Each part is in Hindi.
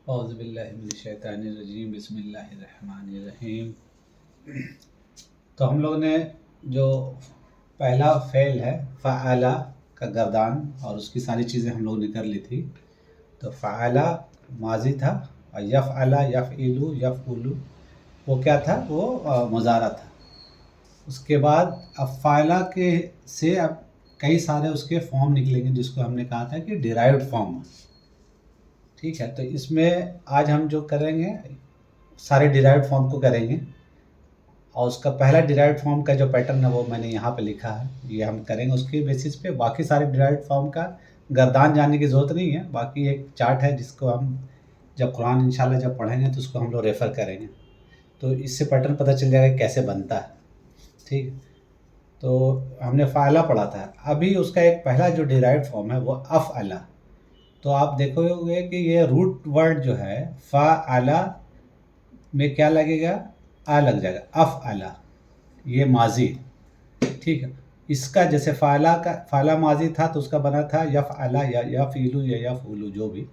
औज़ुबिल्लाहिमिनश्शैतानिर्रजीम बिस्मिल्लाहिर्रहमानिर्रहीम। तो हम लोग ने जो पहला फ़ेल है फ़अला का गर्दान और उसकी सारी चीज़ें हम लोग ने कर ली थी। तो फ़अला माज़ी था और यफ़अला यफ़इलु यफ़उलु वो क्या था, वो मुज़ारा था। उसके बाद अब फ़अला के से अब कई सारे उसके फॉर्म निकलेंगे जिसको हमने कहा था कि डिराइव्ड फॉर्म। ठीक है, तो इसमें आज हम जो करेंगे सारे डिराइव्ड फॉर्म को करेंगे और उसका पहला डिराइव्ड फॉर्म का जो पैटर्न है वो मैंने यहाँ पे लिखा है, ये हम करेंगे उसके बेसिस पे। बाकी सारे डिराइव्ड फॉर्म का गर्दान जानने की ज़रूरत नहीं है, बाकी एक चार्ट है जिसको हम जब कुरान इंशाल्लाह जब पढ़ेंगे तो उसको हम लोग रेफ़र करेंगे, तो इससे पैटर्न पता चल जाएगा कैसे बनता है। ठीक, तो हमने फ़अला पढ़ा था। अभी उसका एक पहला जो डिराइव्ड फॉर्म है वो अफ़अला। तो आप देखोगे कि ये रूट वर्ड जो है फ़अला में क्या लगेगा, आ लग जाएगा, अफ़अला, ये माज़ी। ठीक है, इसका जैसे फ़अला माज़ी था तो उसका बना था यफ़अला या यफ़इलु या यफ़उलु जो भी,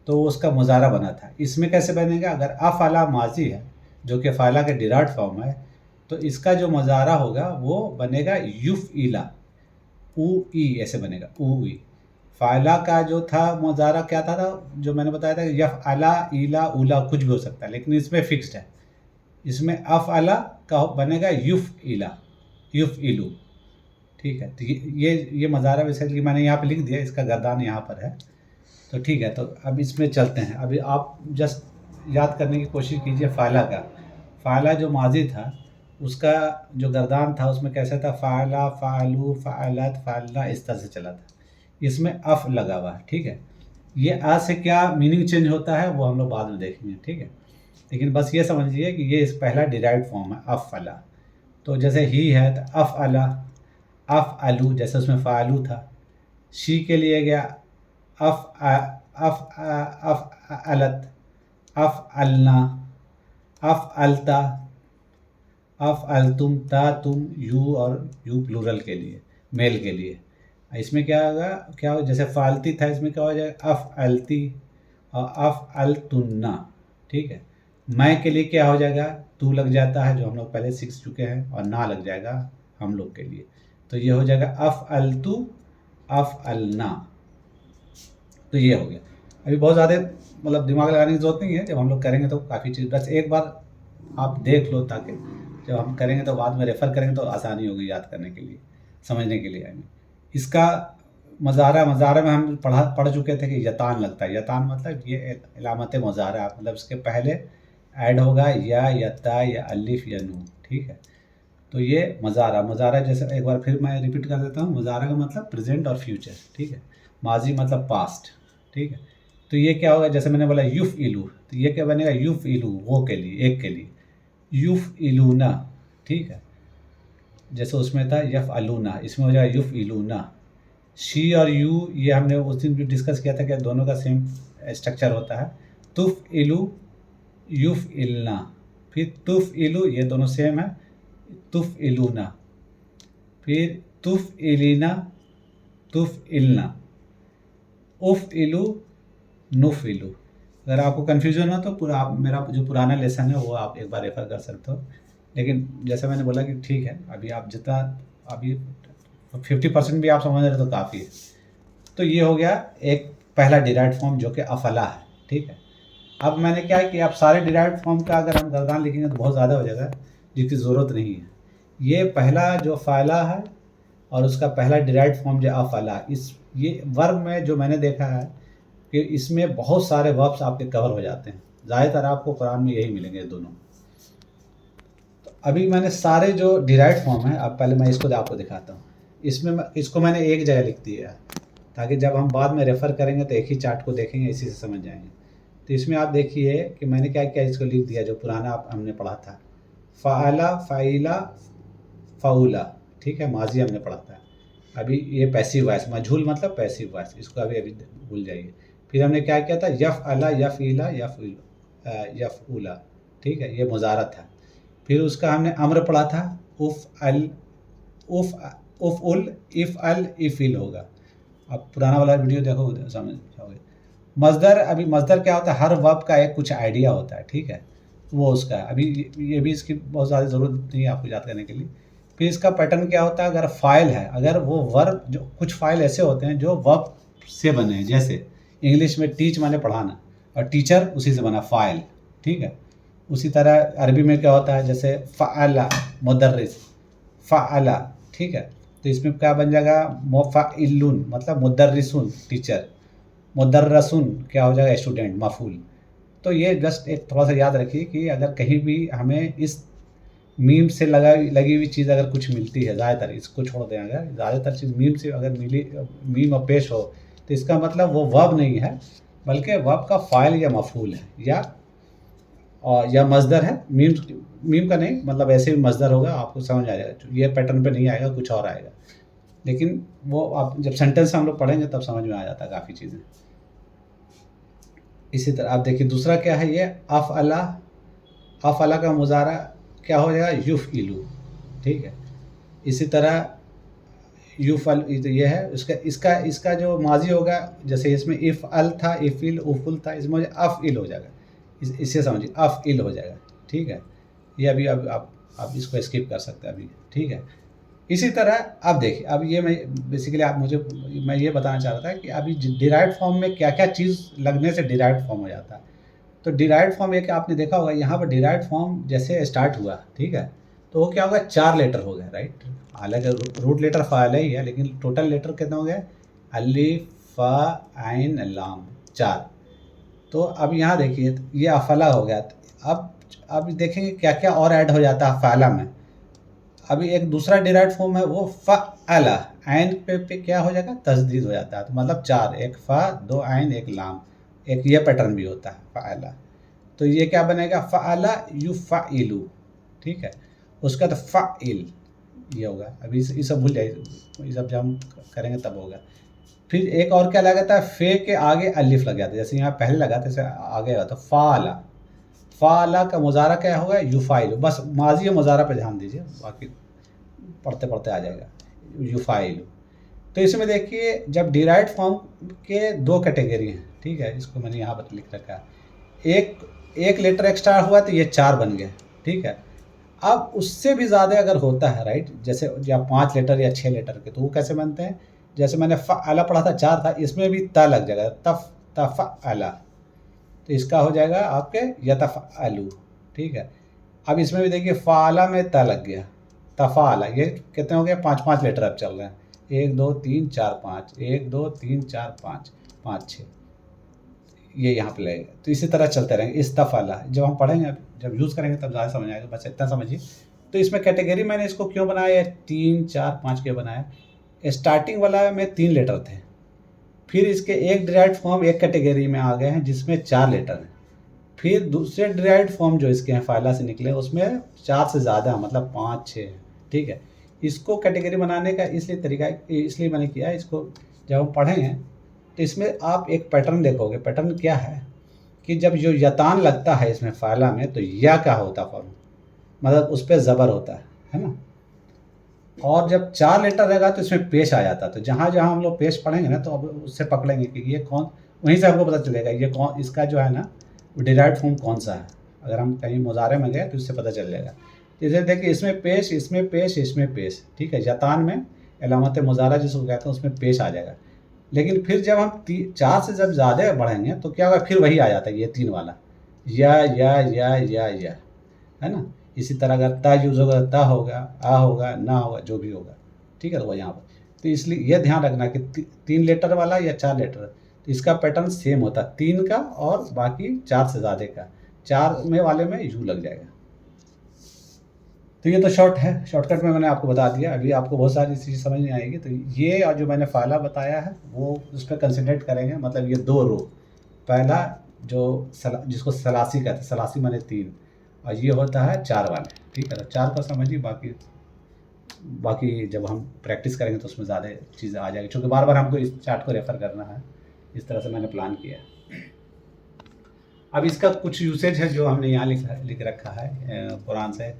तो उसका मुज़ारा बना था। इसमें कैसे बनेगा, अगर अफ़अला माज़ी है जो कि फ़अला के डिराइव्ड फॉर्म है, तो इसका जो मुज़ारा होगा वो बनेगा युफ़इला, ऊ ई ऐसे बनेगा, ऊ ई। फ़अला का जो था मुज़ारा क्या था जो मैंने बताया था, यफ़अला इला उला कुछ भी हो सकता है, लेकिन इसमें फिक्स्ड है। इसमें अफ़अला का बनेगा युफ़इला युफ़इलु। ठीक है, तो ये मुज़ारा बेसिकली मैंने यहाँ पे लिख दिया, इसका गर्दान यहाँ पर है। तो ठीक है, तो अब इसमें चलते हैं। अभी आप जस्ट याद करने की कोशिश कीजिए फ़अला का। फ़अला जो माज़ी था उसका जो गर्दान था उसमें कैसा था, फ़अला फ़अलु फ़अलत फ़अलना, इस तरह से चला था। इसमें अफ़ लगा हुआ है। ठीक है, ये आ से क्या मीनिंग चेंज होता है वो हम लोग बाद में देखेंगे। ठीक है, लेकिन बस ये समझिए कि ये इस पहला डिराइव्ड फॉर्म है अफ़अला। तो जैसे ही है तो अफ़अला, अफ़अलु जैसे उसमें फ़अलु था। शी के लिए गया अफ़अलत, अफ़अलना, अफ़अलता, अफ़अलतुम, ता तुम, यू और यू प्लूरल के लिए, मेल के लिए। इसमें क्या होगा, क्या हो, जैसे फ़ालती था इसमें क्या हो जाएगा, अफ़अलती और अफ़अलतुन्ना। ठीक है, मैं के लिए क्या हो जाएगा, तू लग जाता है जो हम लोग पहले सीख चुके हैं, और ना लग जाएगा हम लोग के लिए, तो ये हो जाएगा अफ़अलतु अफ़अलना। तो ये हो गया। अभी बहुत ज़्यादा मतलब दिमाग लगाने की ज़रूरत नहीं है, जब हम लोग करेंगे तो काफ़ी चीज़ बस एक बार आप देख लो, ताकि जब हम करेंगे तो बाद में रेफ़र करेंगे तो आसानी होगी याद करने के लिए, समझने के लिए। इसका मुज़ारा में हम पढ़ चुके थे कि यतान लगता है। यतान मतलब ये इलामत मुज़ारा, मतलब इसके पहले ऐड होगा या यता या अलिफ या नून। ठीक है, तो ये मुज़ारा जैसे एक बार फिर मैं रिपीट कर देता हूँ। मुज़ारा का मतलब प्रेजेंट और फ्यूचर। ठीक है, माजी मतलब पास्ट। ठीक है, तो ये क्या होगा, जैसे मैंने बोला युफ़इलु, तो ये क्या बनेगा, युफ़इलु वो के लिए, एक के लिए, युफ़इलुना। ठीक है, जैसे उसमें था यफ़अलुना, इसमें हो जाएगा युफ़इलुना। शी और यू ये हमने उस दिन भी डिस्कस किया था कि दोनों का सेम स्ट्रक्चर होता है। तुफ़इलु युफ़इलना, फिर तुफ़इलु, ये दोनों सेम है, तुफ़इलुना, फिर तुफ़इलिना तुफ़इलना, उफ़इलु नुफ़इलु। अगर आपको कन्फ्यूज़न हो तो पूरा आप मेरा जो पुराना लेसन है वो आप एक बार रेफ़र कर सकते हो। लेकिन जैसे मैंने बोला कि ठीक है, अभी आप जितना अभी 50% भी आप समझ रहे हो तो काफ़ी है। तो ये हो गया एक पहला डिराइव्ड फॉर्म जो कि अफ़अला है। ठीक है, अब मैंने क्या है कि आप सारे डिराइव्ड फॉर्म का अगर हम गर्दान लिखेंगे तो बहुत ज़्यादा हो जाएगा, जिसकी ज़रूरत नहीं है। ये पहला जो फ़अला है और उसका पहला डिराइव्ड फॉर्म जो अफ़अला, इस ये वर्ब में जो मैंने देखा है कि इसमें बहुत सारे वर्ब्स आपके कवर हो जाते हैं। ज़्यादातर आपको कुरान में यही मिलेंगे दोनों। तो अभी मैंने सारे जो डिराइव्ड फॉर्म है, अब पहले मैं इसको आपको दिखाता हूँ। इसमें इसको मैंने एक जगह लिख दिया है, ताकि जब हम बाद में रेफ़र करेंगे तो एक ही चार्ट को देखेंगे, इसी से समझ जाएंगे। तो इसमें आप देखिए कि मैंने क्या किया, इसको लिख दिया जो पुराना हमने पढ़ा था, फ़अला फ़इला फ़उला। ठीक है, माज़ी हमने पढ़ा था। अभी ये पैसिव वॉइस, मजहूल मतलब पैसिव वॉइस, इसको अभी भूल जाइए। फिर हमने क्या किया था, यफ़अला यफ़इला यफ़उला। ठीक है, ये मुज़ारा था। फिर उसका हमने अम्र पढ़ा था, उफ़अल उफ़उल इफ़अल इफ़िल होगा। अब पुराना वाला वीडियो देखो समझ जाओगे। मज़दर, अभी मज़दर क्या होता है, हर वर्ब का एक कुछ आइडिया होता है, ठीक है, वो उसका है। अभी ये भी इसकी बहुत ज़्यादा ज़रूरत नहीं है आपको याद करने के लिए। फिर इसका पैटर्न क्या होता है, अगर फ़ाइल है, अगर वो वर्ब, जो कुछ फ़ाइल ऐसे होते हैं जो वर्ब से बने हैं, जैसे इंग्लिश में टीच माने पढ़ाना, और टीचर उसी से बना फ़ाइल, ठीक है। उसी तरह अरबी में क्या होता है, जैसे फ़अला मुदर्रिस, फ़अला, ठीक है। तो इसमें क्या बन जाएगा, मुफ़अइलुन मतलब मुदर्रिसुन टीचर, मुदर्रसुन क्या हो जाएगा स्टूडेंट, मफ़ूल। तो ये जस्ट एक थोड़ा सा याद रखिए कि अगर कहीं भी हमें इस मीम से लगी हुई चीज़ अगर कुछ मिलती है, ज़्यादातर इसको छोड़ दें, अगर ज़्यादातर चीज़ मीम से अगर मिली, मीम और पेश हो, तो इसका मतलब वो वर्ब नहीं है, बल्कि वर्ब का फ़ाइल या मफ़ूल है, या मज़दर है। मीम का नहीं, मतलब ऐसे भी मज़दर होगा, आपको समझ आ जाएगा। ये पैटर्न पे नहीं आएगा, कुछ और आएगा, लेकिन वो आप जब सेंटेंस हम लोग पढ़ेंगे तब समझ में आ जाता है काफ़ी चीज़ें। इसी तरह आप देखिए दूसरा क्या है, ये अफ़अला। अफ़अला का मुज़ारा क्या हो जाएगा, युफ़इलु, ठीक है। इसी तरह युफ़अल, ये है इसका इसका इसका जो माज़ी होगा, जैसे इसमें इफ़अल था, इफ़इल, उफ़ुल था, इसमें अफ़इल हो जाएगा। इससे समझिए अफ़इल हो जाएगा, ठीक है। ये अभी अब आप इसको स्किप कर सकते हैं अभी, ठीक है। इसी तरह अब देखिए, अब ये मैं बेसिकली मैं ये बताना चाह रहा था कि अभी डिराइव्ड फॉर्म में क्या-क्या चीज़ लगने से डिराइव्ड फॉर्म हो जाता है। तो डिराइव्ड फॉर्म एक आपने देखा होगा, यहाँ पर डिराइव्ड फॉर्म जैसे स्टार्ट हुआ, ठीक है, तो वो क्या होगा, 4 लेटर हो गए, राइट। हालांकि रूट लेटर फ़ाइल ही है, लेकिन टोटल लेटर कितने हो गए, अलिफ, फ़ा, ऐन, लाम, 4। तो अब यहाँ देखिए ये अफ़ला हो गया। अब देखेंगे क्या क्या और ऐड हो जाता है फ़ाला में। अभी एक दूसरा डिराइव्ड फॉर्म है, वो फ़अला, ऐन पे क्या हो जाएगा, तस्दीद हो जाता है। तो मतलब 4, एक फ़ा, 2 ऐन, एक लाम, एक ये पैटर्न भी होता है फ़अला। तो ये क्या बनेगा, फ़अला युफ़अइलु, ठीक है। उसका तो फ़अइल ये होगा। अभी ये सब भूल जाइए, ये सब जब हम करेंगे तब होगा। फिर एक और क्या लगा था, फ़े के आगे अलिफ लग जाता है, जैसे यहाँ पहले लगा था, जैसे आगे होगा तो फ़ाला। फ़ाला का मुज़ारा क्या होगा, युफ़ाइलु। बस माज़ी और मुज़ारा पे ध्यान दीजिए, बाकी पढ़ते पढ़ते आ जाएगा, युफ़ाइलु। तो इसमें देखिए जब डिराइव्ड फॉर्म के 2 कैटेगरी हैं, ठीक है, इसको मैंने यहाँ पर लिख रखा है। एक लेटर एक्स्ट्रा हुआ तो ये 4 बन गए, ठीक है। अब उससे भी ज़्यादा अगर होता है, राइट, जैसे या 5 लेटर या 6 लेटर के, तो वो कैसे बनते हैं, जैसे मैंने फ़अला पढ़ा था 4 था, इसमें भी त लग जाएगा, तफ़अला, तो इसका हो जाएगा आपके यतफ़अलु, ठीक है। अब इसमें भी देखिए फ़ाला में त लग गया, तफ़ाला, ये कितने हो गए, 5-5 लेटर अब चल रहे हैं, 1 2 3 4 5, 1 2 3 4 5, 5 6, ये यहाँ पे लगेगा। तो इसी तरह चलते रहेंगे। इस्तफ़अला जब हम पढ़ेंगे, जब यूज़ करेंगे तब ज़्यादा समझ आएगा, बस इतना समझिए। तो इसमें कैटेगरी मैंने इसको क्यों बनाया, 3 4 5 क्यों बनाया, स्टार्टिंग वाला में 3 लेटर थे, फिर इसके एक डिराइव्ड फॉर्म एक कैटेगरी में आ गए हैं जिसमें 4 लेटर हैं, फिर दूसरे डिराइव्ड फॉर्म जो इसके हैं फ़ाइला से निकले, उसमें 4 से ज़्यादा, मतलब 5 6 है, ठीक है। इसको कैटेगरी बनाने का इसलिए मैंने किया, इसको जब हम पढ़ेंगे तो इसमें आप एक पैटर्न देखोगे। पैटर्न क्या है कि जब जो यतान लगता है इसमें फ़ाइला में, तो या क्या होता फॉर्म, मतलब उस पे ज़बर होता है ना। और जब 4 लेटर रहेगा तो इसमें पेश आ जाता है। तो जहाँ जहाँ हम लोग पेश पढ़ेंगे ना, तो अब उससे पकड़ेंगे कि ये कौन, वहीं से हमको पता चलेगा ये कौन, इसका जो है ना डिराइव्ड फॉर्म कौन सा है। अगर हम कहीं मुज़ारे में गए तो इससे पता चल जाएगा। जैसे देखिए इसमें पेश, इसमें पेश, इसमें पेश, ठीक है। यतान में अलामत मुज़ारा जिसको कहते हैं उसमें पेश आ जाएगा। लेकिन फिर जब हम 4 से जब ज़्यादा बढ़ेंगे तो क्या होगा, फिर वही आ जाता है, ये 3 वाला, या, है ना। इसी तरह अगर ता यूज़ होगा, ता होगा, आ होगा, ना होगा, जो भी होगा, ठीक है। तो वो यहाँ पर, तो इसलिए ये ध्यान रखना कि 3 लेटर वाला या 4 लेटर, तो इसका पैटर्न सेम होता है, 3 का और बाकी 4 से ज़्यादा का। 4 में वाले में यू लग जाएगा। तो ये तो शॉर्टकट में मैंने आपको बता दिया। अभी आपको बहुत सारी चीज़ समझ नहीं आएगी। तो ये और जो मैंने फ़ाइला बताया है वो उस पर कंसंट्रेट करेंगे। मतलब ये 2 रो, पहला जो जिसको सलासी कहते हैं, सलासी माने 3, और ये होता है 4 वाले, ठीक है। तो 4 का समझिए, बाकी जब हम प्रैक्टिस करेंगे तो उसमें ज़्यादा चीज़ें आ जाएगी, क्योंकि बार बार हमको इस चार्ट को रेफ़र करना है। इस तरह से मैंने प्लान किया। अब इसका कुछ यूसेज है जो हमने यहाँ लिख रखा है कुरान से।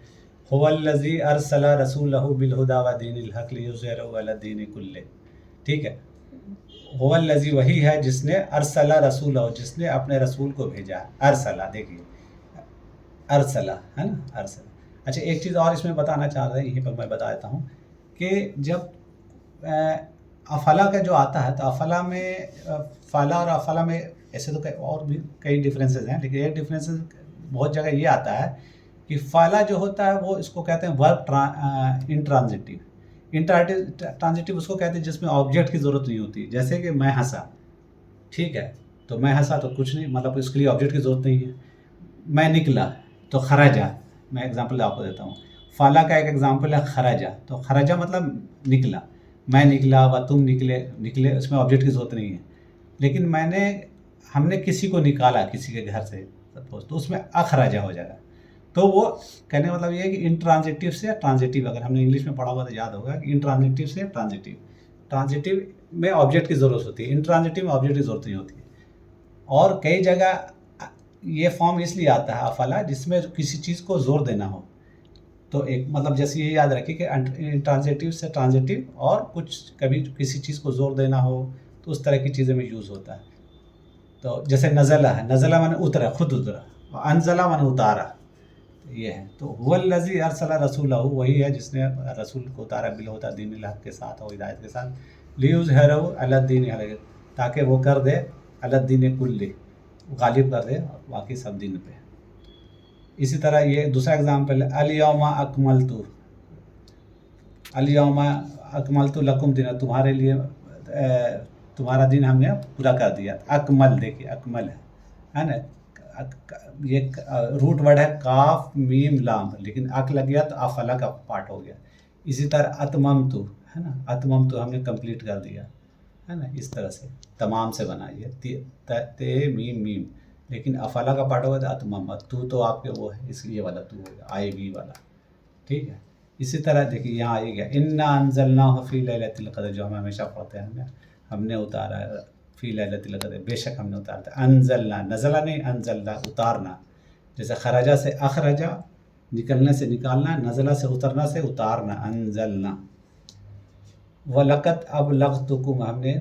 हुवल्लज़ी अरसला रसूलहु बिल हुदा व दीनिल हक़ लियुज़हिरहु अला दीनि कुल्लिही, ठीक है। हुवल्लज़ी वही है जिसने अरसला रसूलहू जिसने अपने रसूल को भेजा। अरसला देखिए, अरसला है ना, अरसला। अच्छा एक चीज़ और इसमें बताना चाह रहे हैं, यहीं पर मैं बता देता हूँ कि जब अफला का जो आता है तो अफला में फ़ला और अफला में ऐसे तो और भी कई डिफरेंसेस हैं, लेकिन एक डिफरेंसेस बहुत जगह ये आता है कि फ़ला जो होता है वो इसको कहते हैं वर्ब इंट्रांजिटिव। ट्रांजिटिव उसको कहते हैं जिसमें ऑब्जेक्ट की ज़रूरत नहीं होती। जैसे कि मैं हंसा, ठीक है, तो मैं हंसा तो कुछ नहीं, मतलब इसके लिए ऑब्जेक्ट की ज़रूरत नहीं है। मैं निकला तो खराजा, मैं एग्जांपल आपको देता हूँ। फ़ाला का एक एग्जांपल है खराजा, तो खराजा मतलब निकला। मैं निकला व तुम निकले, निकले उसमें ऑब्जेक्ट की ज़रूरत नहीं है। लेकिन हमने किसी को निकाला किसी के घर से सपोज, तो उसमें अखराजा हो जाएगा। तो वो कहने का मतलब ये है कि इंट्रांजिटिव से ट्रांजिटिव, अगर हमने इंग्लिश में पढ़ा हुआ तो याद होगा कि इंट्रांजिटिव से ट्रांजिटिव। ट्रांजिटिव में ऑब्जेक्ट की ज़रूरत होती है, इंट्रांजिटिव में ऑब्जेक्ट की ज़रूरत नहीं होती है। और कई जगह ये फॉर्म इसलिए आता है अफला जिसमें किसी चीज़ को जोर देना हो। तो एक मतलब जैसे ये याद रखिए कि ट्रांजिटिव से ट्रांजिटिव और कुछ कभी किसी चीज़ को जोर देना हो तो उस तरह की चीज़ें में यूज़ होता है। तो जैसे नज़ला है, नज़ला माने उतरा, खुद उतरा, और अनज़ला माने उतारा, तो ये है। तो हुवल्लज़ी अरसला रसूलहू वही है जिसने रसूल को उतारा बिलहुदा दीनिल हक़ के साथ और हिदायत के साथ, लियुज़हिरहू अला दीनि ताकि वो कर दे अला दीनि कुल्ली, गालिब कर दे बाकी सब दिन पे। इसी तरह ये दूसरा एग्जांपल है अल-यौमा अकमलतु, अल-यौमा अकमलतु लकुम दीना, तुम्हारे लिए तुम्हारा दिन हमने पूरा कर दिया। अकमल देखिए अकमल है ना, ये रूट वर्ड है काफ मीम लाम, लेकिन अक लग गया तो अफला का पार्ट हो गया। इसी तरह अतममतु है ना, अतममतु हमने कंप्लीट कर दिया है ना, इस तरह से तमाम से बना ये ते मीम मीम, लेकिन अफला का पार्ट होगा तो अतमम, तू तो आपके वो है इसलिए वाला तू होगा आई वी वाला, ठीक है। इसी तरह देखिए यहाँ आई गया इन्ना अंज़लनाहु फ़ी लैलतिल क़द्र, जो हम हमेशा पढ़ते हैं, हमने उतारा फ़ी लैलतिल क़द्र, बेशक हमने उतारा था। अंज़लना, नज़ला नहीं अंज़लना, उतारना। जैसे खरजा से अखरजा, निकलने से निकालना, नज़ला से उतरना से उतारना, अंज़लना। वलक़द अबलग़तुकुम, हमने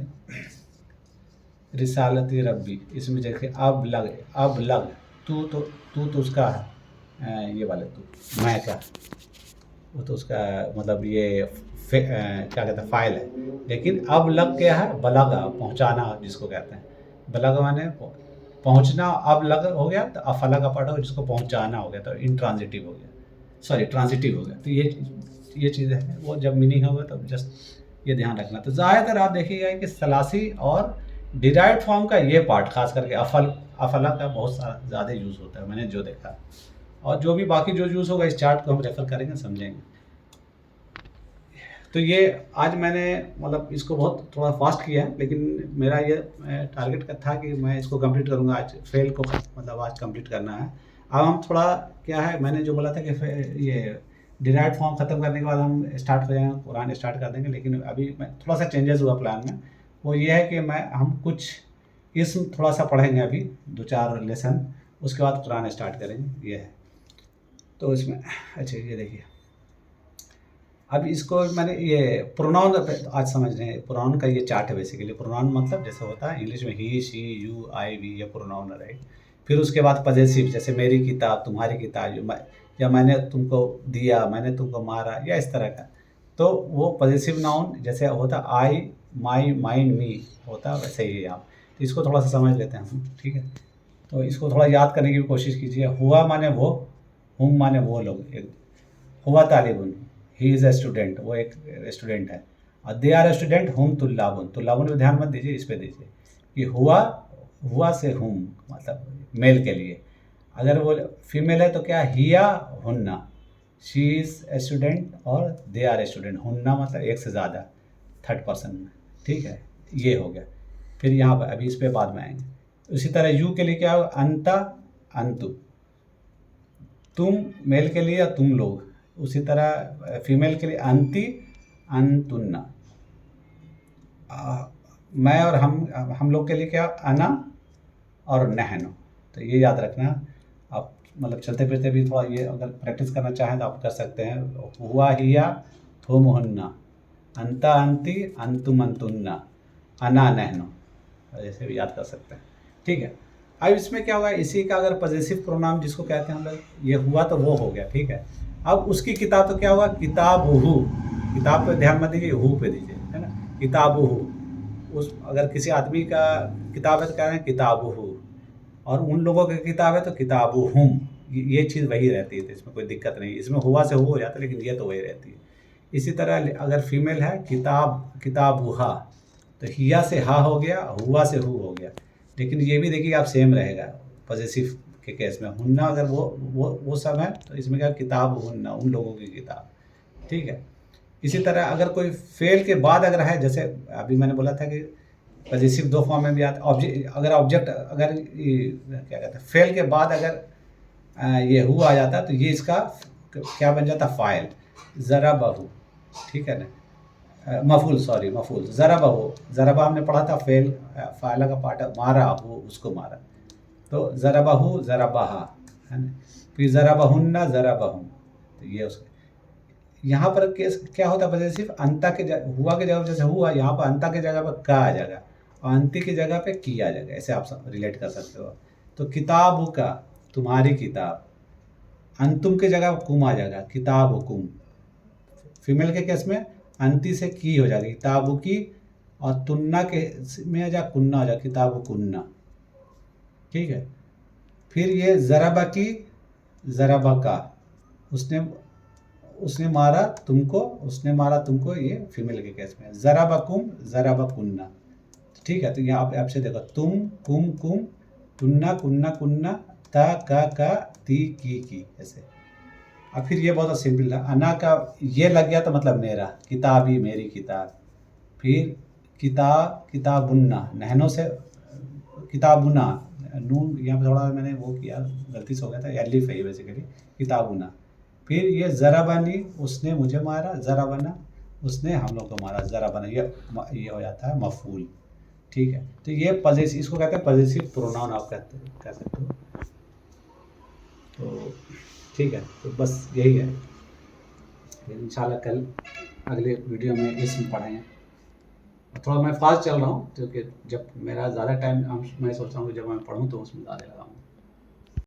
रिसालती रब्बी, इसमें देखिए अबलग, तू तो उसका है ये वाले तू, मैं का वो तो उसका मतलब ये क्या कहते हैं फ़ाइल है, लेकिन अबलग क्या है, बलगा पहुंचाना जिसको कहते हैं, बलगा माने पहुंचना, अबलग हो गया तो अफला का पार्ट हो जिसको पहुंचाना हो गया तो इंट्रांजिटिव हो गया, सॉरी ट्रांजिटिव हो गया। तो ये चीज़ है, वो जब मीनिंग होगा तो जस्ट ये ध्यान रखना। तो ज़्यादातर आप देखिएगा कि सलासी और डिराइव्ड फॉर्म का ये पार्ट खास करके अफला का बहुत ज़्यादा यूज़ होता है, मैंने जो देखा। और जो भी बाकी जो यूज़ होगा इस चार्ट को हम रेफर करेंगे, समझेंगे। तो ये आज मैंने मतलब इसको बहुत थोड़ा फास्ट किया है, लेकिन मेरा ये टारगेट का था कि मैं इसको कंप्लीट करूँगा आज, फेल को मतलब आज कंप्लीट करना है। अब हम थोड़ा क्या है, मैंने जो बोला था कि ये डिराइव्ड फॉर्म ख़त्म करने के बाद हम स्टार्ट हो जाएंगे, कुरान स्टार्ट कर देंगे, लेकिन अभी मैं थोड़ा सा चेंजेस हुआ प्लान में। वो ये है कि हम कुछ इसम थोड़ा सा पढ़ेंगे अभी 2-4 लेसन, उसके बाद कुरान स्टार्ट करेंगे, ये है। तो इसमें अच्छा ये देखिए, अब इसको मैंने ये प्रोनाउन आज समझ रहे हैं, प्रोनाउन का ये चार्ट है बेसिकली। प्रोनाउन मतलब जैसे होता है इंग्लिश में ही, शी, यू, आई, वी, ये प्रोनाउन है, राइट। फिर उसके बाद पजेसिव, जैसे मेरी किताब, तुम्हारी किताब, या मैंने तुमको दिया, मैंने तुमको मारा, या इस तरह का। तो वो पजेसिव नाउन जैसे होता आई, माई, माइन, मी होता है, वैसे ही आप तो इसको थोड़ा सा समझ लेते हैं हम, ठीक है। तो इसको थोड़ा याद करने की भी कोशिश कीजिए। हुआ माने वो, हुम माने वो लोग, हुआ तालिबुन, ही इज़ अ स्टूडेंट, वो एक स्टूडेंट है। और दे आर स्टूडेंट, हुम तुल्लाबुन, तुल्लाबुन पे ध्यान मत दीजिए, इस पे दीजिए कि हुआ से हुम मतलब मेल के लिए। अगर वो फीमेल है तो क्या, हिया हुन्ना, शी इज़ ए स्टूडेंट, और दे आर ए स्टूडेंट, हुन्ना मतलब एक से ज़्यादा, थर्ड पर्सन में, ठीक है। ये हो गया। फिर यहाँ पर अभी इस पर बाद में आएंगे। उसी तरह यू के लिए क्या होगा, अंता, अंतु, तुम मेल के लिए या तुम लोग। उसी तरह फीमेल के लिए अंति, अंतुन्ना। मैं और हम लोग के लिए क्या, अना और नहनो। तो ये याद रखना। आप मतलब चलते फिरते भी थोड़ा ये अगर प्रैक्टिस करना चाहें तो आप कर सकते हैं। हुआ, हिया, थुम, हुन्ना, अंता, अंति, अंतुम, अंतुन्ना, अना नहनो, ऐसे भी याद कर सकते हैं। ठीक है, अब इसमें क्या होगा, इसी का अगर पॉजेसिव प्रोनाउन जिसको कहते हैं हम लोग, ये हुआ तो वो हो गया। ठीक है, अब उसकी किताब तो क्या होगा, किताबुहु, किताब पे ध्यान मत दीजिए, हु पे दीजिए, है ना, किताबुहु। उस अगर किसी आदमी का किताब है तो कह रहे हैं किताबुहु, और उन लोगों की किताब है तो किताबुहुम। ये चीज़ वही रहती है, तो इसमें कोई दिक्कत नहीं, इसमें हुआ से हो जाता है, लेकिन ये तो वही रहती है। इसी तरह अगर फीमेल है, किताबुहा, तो हिया से हा हो गया, हुआ से हु हो गया। लेकिन ये भी देखिए आप सेम रहेगा पॉजेसिव के केस में, हुन्ना अगर वो सब है तो इसमें क्या, किताब हुन्ना, उन लोगों की किताब। ठीक है, इसी तरह अगर कोई फेल के बाद अगर है, जैसे अभी मैंने बोला था कि पॉजेसिव दो फॉर्म में भी आता है। ऑब्जेक्ट अगर क्या कहते हैं, फेल के बाद अगर ये हु आ जाता है तो ये इसका क्या बन जाता, फाइल, ज़रा बहू। ठीक है ना, मफूल, सॉरी मफूल, ज़रबहु, ज़रबा हमने पढ़ा था, फेल फाइला का पार्ट, मारा हो, उसको मारा, तो ज़रबहु ज़रबहा, है ना, फिर ज़रबहुन्ना ज़रबहुम, तो ये उसका। यहाँ पर केस क्या होता है, बस सिर्फ अंता के हुआ की जगह, जैसे हुआ यहाँ पर अंता की जगह पर का आ जाएगा, और अंति की जगह पे की आ जाएगा, ऐसे आप रिलेट कर सकते हो। तो किताब का, तुम्हारी किताब, अंतुम की जगह कुम आ जाएगा, किताब कुम। फीमेल के केस में अंति से की हो जाएगी, किताबु की, और तुन्ना के में आ जा कुन्ना हो जाए, किताबु कुन्ना। ठीक है, फिर ये ज़रबा की, ज़रबा का, उसने उसने मारा तुमको, उसने मारा तुमको, ये फीमेल के केस में। ज़रबा कुम, ज़रबा कुन्ना। ठीक है, तो यहाँ आप आपसे देखो, तुम, कुम कुम, तुन्ना कुन्ना कुन्ना, ता का ती की, ऐसे। अब फिर ये बहुत सिंपल है, अना का ये लग गया तो मतलब मेरा, किताबी, मेरी किताब। फिर किताबुन्ना, नहनों से किताबुना, नून यहाँ पे थोड़ा मैंने वो किया, गलती से हो गया था, एलिफ है बेसिकली, किताबुना। फिर ये ज़राबानी, उसने मुझे मारा, ज़राबाना, उसने हम लोग को मारा, ज़राबाना, ये हो जाता है मफूल। ठीक है, तो ये पॉजेसिव, इसको कहते हैं पॉजेसिव प्रोनाउन, आप कह सकते हो। तो ठीक है, तो बस यही है, इंशाल्लाह कल अगले वीडियो में इसमें पढ़ेंगे। थोड़ा मैं फास्ट चल रहा हूँ क्योंकि जब मेरा ज़्यादा टाइम, मैं सोच रहा हूँ कि जब मैं पढ़ूँ तो उसमें ज़्यादा लगाऊँ।